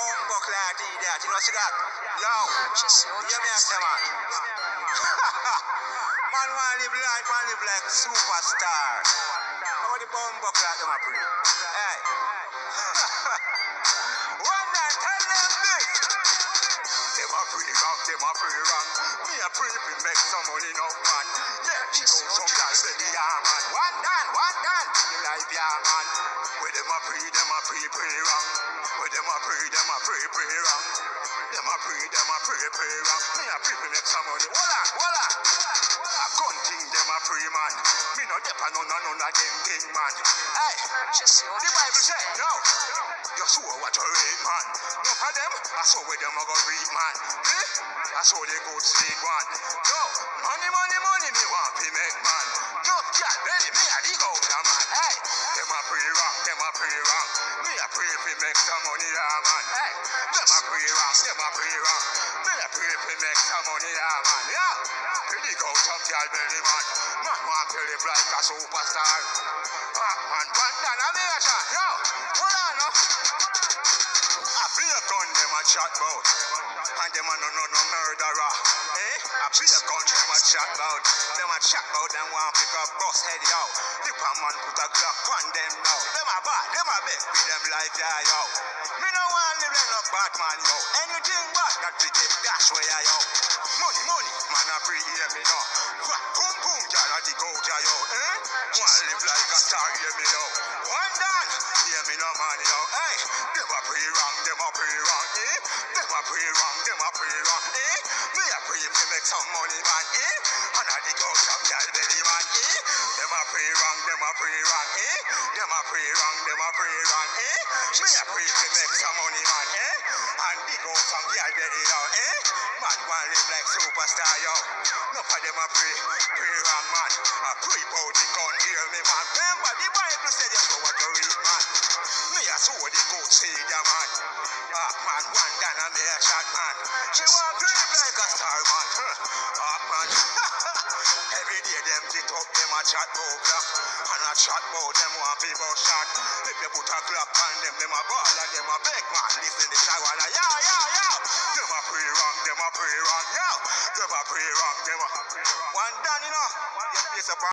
bumbo clat idiot, you know see that? Yo, hear me I say man. Man want live life and live like superstar. How the bumbo clat them a pray? Hey. One night tell them this. Them a pray wrong, them a pray wrong. Me a pray if it make some money no man. Yeah, she go some guy say the man. One done, the life yeah man. Where them a pray wrong. Where them a pray wrong. Them a pray wrong. Me a pray to make some money. Voila. A gun thing them a pray man. Me no dep on none of them thing man. Hey, the Bible say no. You saw what you read man. No for them, I saw where them a go read man. Eh? I saw they go sleep one. No, money me want to make man. No, yeah, ready me a dig out man. Hey, them a pray wrong. Me a pray to make some money man. Hey, them a pray wrong. Me a pray to make some money man. Yeah, pretty go some girl belly man. Man want to live like a superstar. Man, one done a nation. Yo, hold on now. I play a gun them a chat about. And them a no murderer. Eh? I play a gun them a chat about. Them a chat about them want pick up bus head yo. The man put a Glock on them now. Them a bad, them a beg with them life yeah yo. Me no want live like no bad man yo. Anything bad that we get dash way yeah yo. Money, man a free hear me now. Boom, y'all a dig out yeah yo. Eh? Want live like a star hear me yo. One done, hear me no man yo. Hey, them a pray wrong, eh? Them a pray wrong, eh? Me a pray to make some money man, eh? And I dig out some girl belly man, eh? Them a pray wrong, eh? Them a pray wrong, eh? Me a pray to make some money man, eh? And dig out some girl belly yo, eh? Man want live like superstar yo. No for them a pray wrong man. I pray about the gun, hear me man. Remember the Bible said you know what you read man. Me a saw the goat say ya man. Man, one done and me a shot man. She want to live like a star man. Man. Every day them get up, them a chat about Glock. And a chat about them want people shot. If you put a Glock on them a ball and them a beg man. Listen the shower and yo. Them a pray wrong, yo. Them a pray wrong, one done you know. You face up